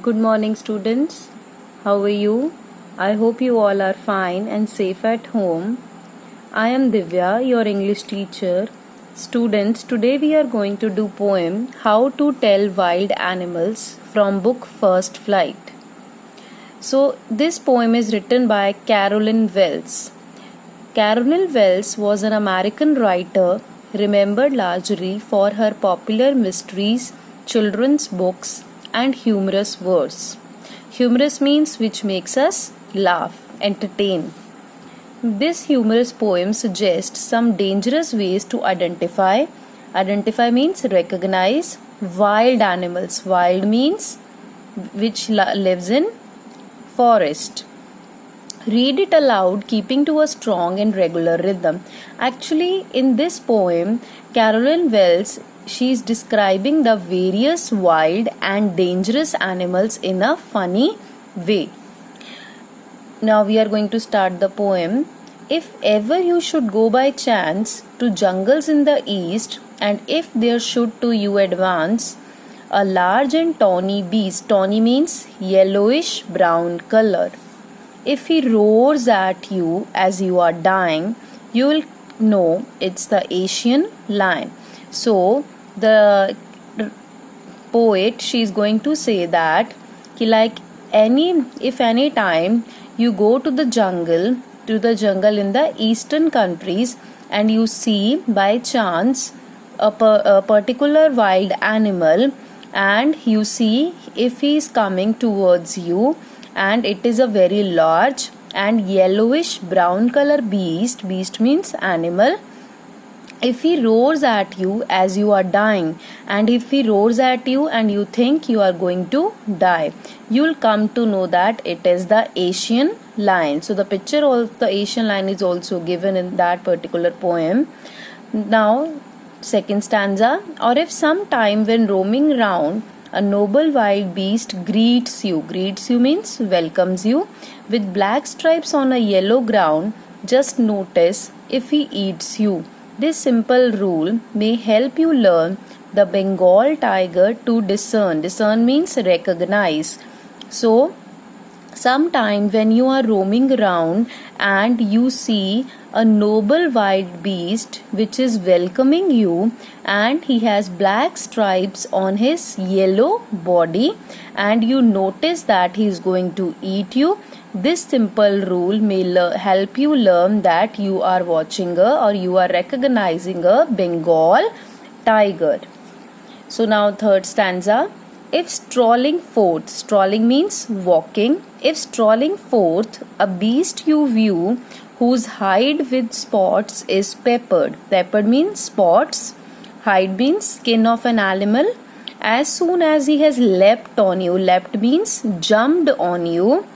Good morning, students. How are you? I hope you all are fine and safe at home. I am Divya, your English teacher. Students, today we are going to do poem How to Tell Wild Animals from book First Flight. So, this poem is written by Carolyn Wells. Carolyn Wells was an American writer remembered largely for her popular mysteries, children's books, and humorous verse. Humorous means which makes us laugh, entertain. This humorous poem suggests some dangerous ways to identify. Identify means recognize wild animals. Wild means which lives in forest. Read it aloud, keeping to a strong and regular rhythm. Actually, in this poem, Carolyn Wells, she is describing the various wild and dangerous animals in a funny way. Now we are going to start the poem. If ever you should go by chance to jungles in the east, and if there should to you advance a large and tawny beast, tawny means yellowish brown color. If he roars at you as you are dying, you will know it's the Asian lion. So, the poet, she is going to say that if any time you go to the jungle in the eastern countries, and you see by chance a particular wild animal, and you see if he is coming towards you, and it is a very large and yellowish brown color beast means animal. If he roars at you as you are dying, and if he roars at you and you think you are going to die, you will come to know that it is the Asian lion. So the picture of the Asian lion is also given in that particular poem. Now, second stanza. Or if some time when roaming round, a noble wild beast greets you. Greets you means welcomes you. With black stripes on a yellow ground, just notice if he eats you. This simple rule may help you learn the Bengal tiger to discern. Discern means recognize. So, sometime when you are roaming around and you see a noble wild beast which is welcoming you, and he has black stripes on his yellow body, and you notice that he is going to eat you, this simple rule may help you learn that you are watching or you are recognizing a Bengal tiger. So now third stanza. If strolling forth, strolling means walking. If strolling forth, a beast you view whose hide with spots is peppered. Peppered means spots. Hide means skin of an animal. As soon as he has leapt on you, leapt means jumped on you,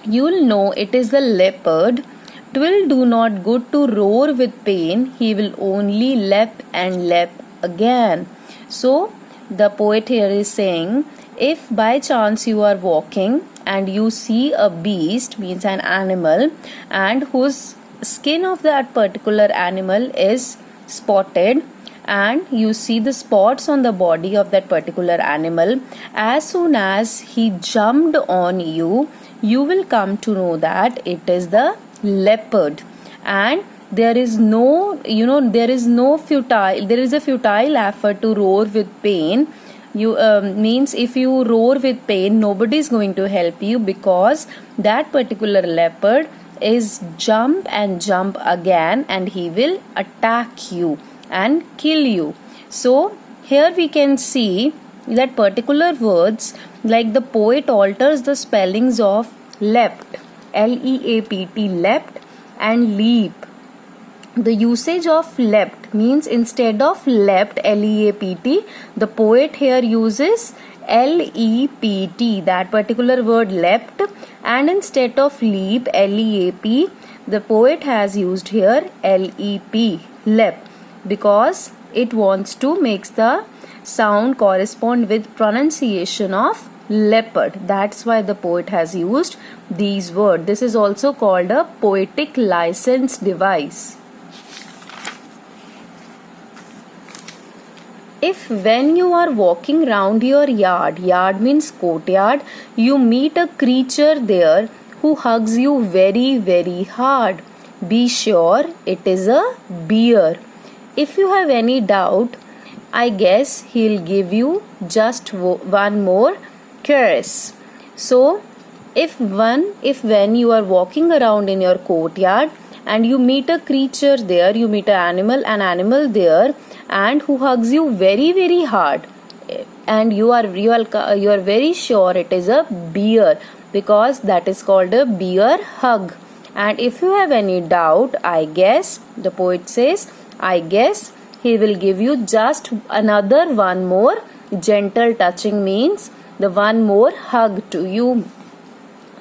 you'll know it is the leopard. 'Twill do not good to roar with pain, he will only leap and leap again. So, the poet here is saying, if by chance you are walking and you see a beast, means an animal, and whose skin of that particular animal is spotted, and you see the spots on the body of that particular animal, as soon as he jumped on you, you will come to know that it is the leopard. And there is a futile effort to roar with pain. Means if you roar with pain, nobody is going to help you, because that particular leopard is jump and jump again, and he will attack you and kill you. So here we can see that particular words, like the poet alters the spellings of leapt, L-E-A-P-T, leapt, and leap. The usage of leapt means instead of leapt, L-E-A-P-T, the poet here uses L-E-P-T, that particular word leapt, and instead of leap, L-E-A-P, the poet has used here L-E-P, leap, because it wants to make the sound correspond with pronunciation of leopard. That's why the poet has used these words. This is also called a poetic license device. if when you are walking round your yard, yard means courtyard, you meet a creature there who hugs you very, very hard, be sure it is a bear. If you have any doubt, I guess he'll give you just one more caress. So, if when you are walking around in your courtyard and you meet a creature there, you meet an animal there, and who hugs you very, very hard, and you are very sure it is a bear, because that is called a bear hug. And if you have any doubt, I guess, the poet says, I guess he will give you just another one more gentle touching, means the one more hug to you.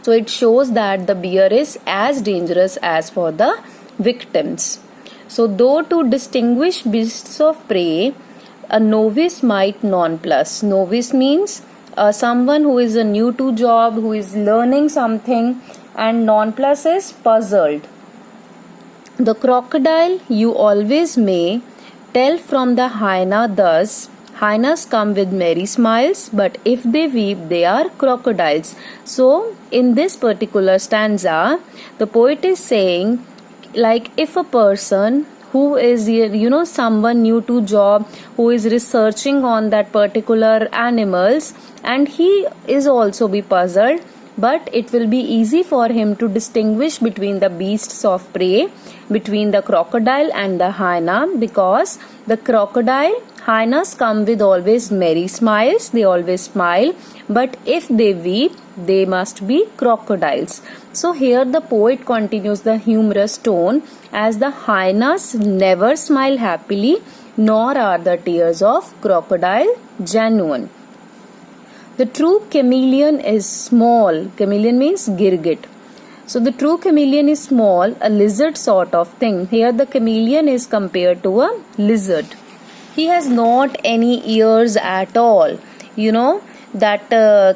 So it shows that the bear is as dangerous as for the victims. So though to distinguish beasts of prey, a novice might nonplus. Novice means someone who is a new to job, who is learning something, and nonplus is puzzled. The crocodile you always may tell from the hyena thus. Hyenas come with merry smiles, but if they weep, they are crocodiles. So, in this particular stanza, the poet is saying, like, if a person who is, someone new to job, who is researching on that particular animals, and he is also be puzzled, but it will be easy for him to distinguish between the beasts of prey, between the crocodile and the hyena, because the crocodile, hyenas come with always merry smiles, they always smile, but if they weep, they must be crocodiles. So here the poet continues the humorous tone, as the hyenas never smile happily, nor are the tears of crocodile genuine. The true chameleon is small. Chameleon means girgit. So the true chameleon is small, a lizard sort of thing. Here the chameleon is compared to a lizard. He has not any ears at all. You know that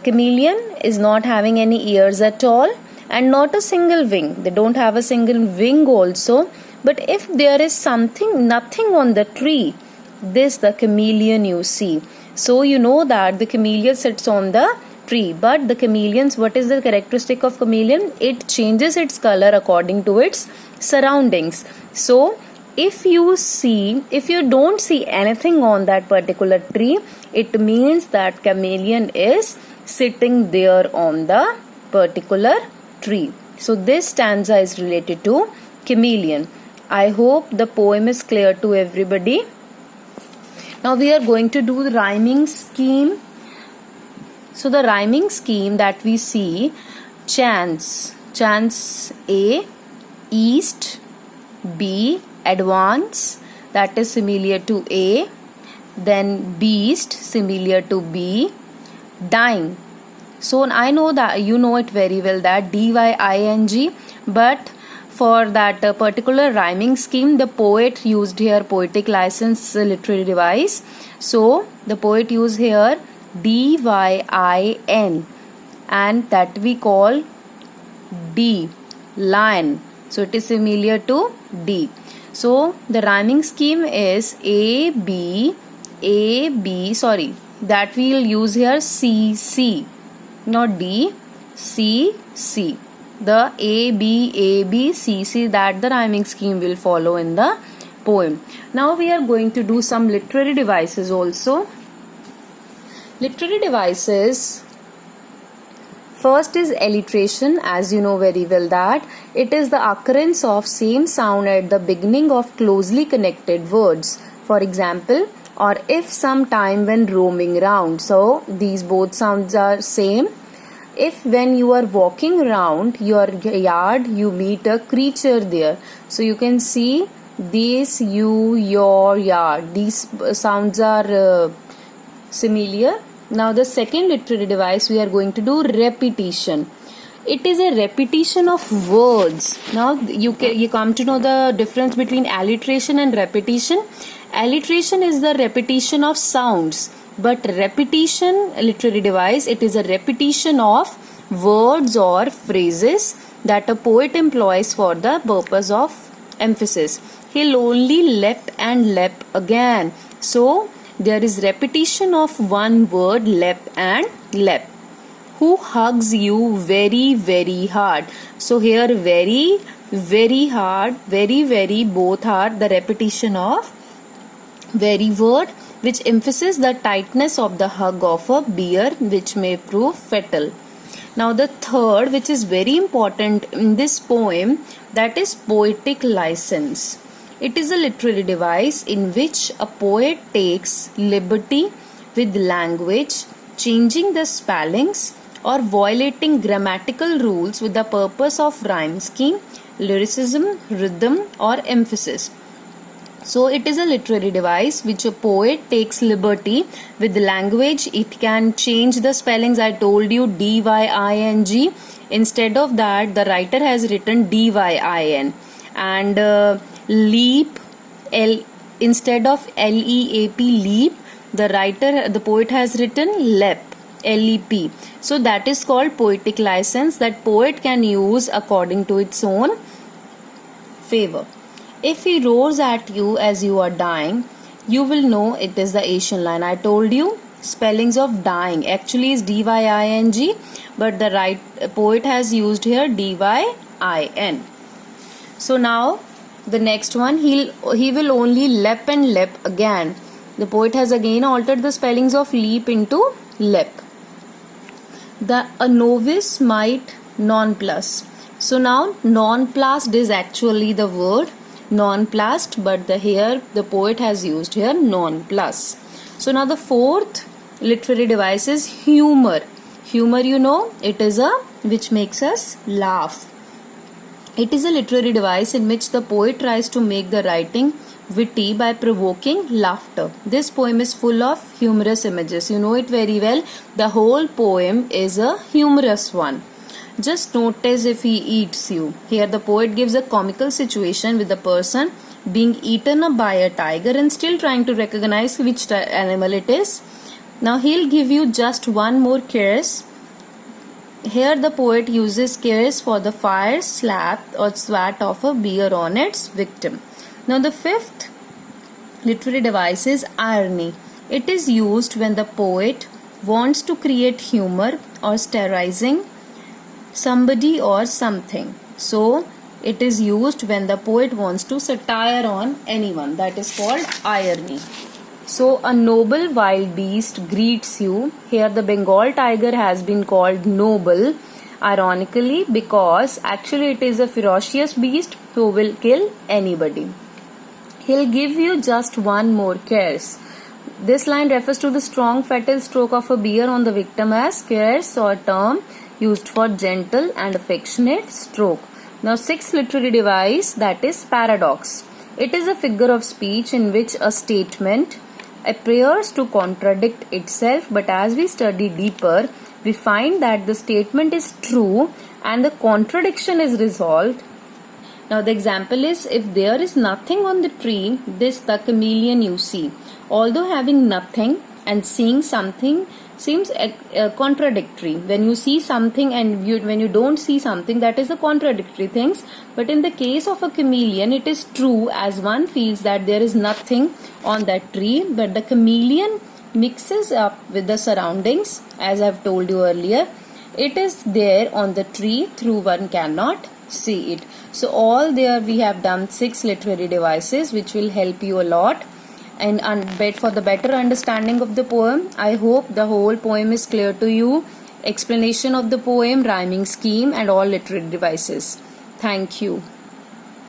chameleon is not having any ears at all, and not a single wing. They don't have a single wing also. But if there is nothing on the tree, this the chameleon you see. So you know that the chameleon sits on the tree. But the chameleons, what is the characteristic of chameleon? It changes its color according to its surroundings. So if you don't see anything on that particular tree, it means that chameleon is sitting there on the particular tree. So this stanza is related to chameleon. I hope the poem is clear to everybody. Now we are going to do the rhyming scheme. So the rhyming scheme that we see, chance A, east, B, advance, that is similar to A, then beast, similar to B, dine. So I know that you know it very well, that D-Y-I-N-G, but for that particular rhyming scheme, the poet used here poetic license literary device. So the poet used here D-Y-I-N, and that we call D, lion. So it is similar to D. So the rhyming scheme is that we'll use here C, not D, C. The A, B, C, that the rhyming scheme will follow in the poem. Now we are going to do some literary devices also. Literary devices, first is alliteration. As you know very well that it is the occurrence of same sound at the beginning of closely connected words. For example, or if sometime when roaming round. So these both sounds are same. If when you are walking around your yard, you meet a creature there. So you can see this, you, your, yard. These sounds are similar. Now the second literary device we are going to do repetition. It is a repetition of words. Now you come to know the difference between alliteration and repetition. Alliteration is the repetition of sounds. But repetition, literary device, it is a repetition of words or phrases that a poet employs for the purpose of emphasis. He'll only leapt and leapt again. So there is repetition of one word, lep and lep. Who hugs you very, very hard? So here very, very hard, very, very, both are the repetition of very word, which emphasizes the tightness of the hug of a bear, which may prove fatal. Now the third, which is very important in this poem, that is poetic license. It is a literary device in which a poet takes liberty with language, changing the spellings or violating grammatical rules with the purpose of rhyme scheme, lyricism, rhythm or emphasis. So it is a literary device which a poet takes liberty with language. It can change the spellings. I told you D-Y-I-N-G. Instead of that, the writer has written D-Y-I-N. And leap, instead of L-E-A-P, leap, the poet has written lep, L-E-P. So that is called poetic license, that poet can use according to its own favor. If he roars at you as you are dying, you will know it is the Asian lion. I told you spellings of dying actually is D-Y-I-N-G, but the poet has used here D-Y-I-N. So now the next one, he will only lep and lep again. The poet has again altered the spellings of leap into lep. A novice might nonplus. So now nonplussed is actually the word nonplussed, but here the poet has used here nonplus. So now the fourth literary device is humor. Humor, you know, it is which makes us laugh. It is a literary device in which the poet tries to make the writing witty by provoking laughter. This poem is full of humorous images. You know it very well. The whole poem is a humorous one. Just notice if he eats you. Here the poet gives a comical situation with the person being eaten by a tiger and still trying to recognize which animal it is. Now he'll give you just one more curse. Here the poet uses curse for the fire, slap or swat of a bear on its victim. Now the fifth literary device is irony. It is used when the poet wants to create humor or satirizing somebody or something. So it is used when the poet wants to satire on anyone. That is called irony. So a noble wild beast greets you. Here the Bengal tiger has been called noble, ironically, because actually it is a ferocious beast who will kill anybody. He'll give you just one more curse. This line refers to the strong fatal stroke of a bear on the victim as curse, or term used for gentle and affectionate stroke. Now sixth literary device, that is paradox. It is a figure of speech in which a statement appears to contradict itself, but as we study deeper, we find that the statement is true and the contradiction is resolved. Now the example is, if there is nothing on the tree, this the chameleon you see. Although having nothing and seeing something seems contradictory. When you see something and when you don't see something, that is the contradictory things. But in the case of a chameleon, it is true, as one feels that there is nothing on that tree, but the chameleon mixes up with the surroundings. As I have told you earlier, it is there on the tree, through one cannot see it. So all there we have done 6 literary devices which will help you a lot and for the better understanding of the poem. I hope the whole poem is clear to you. Explanation of the poem, rhyming scheme and all literary devices. Thank you.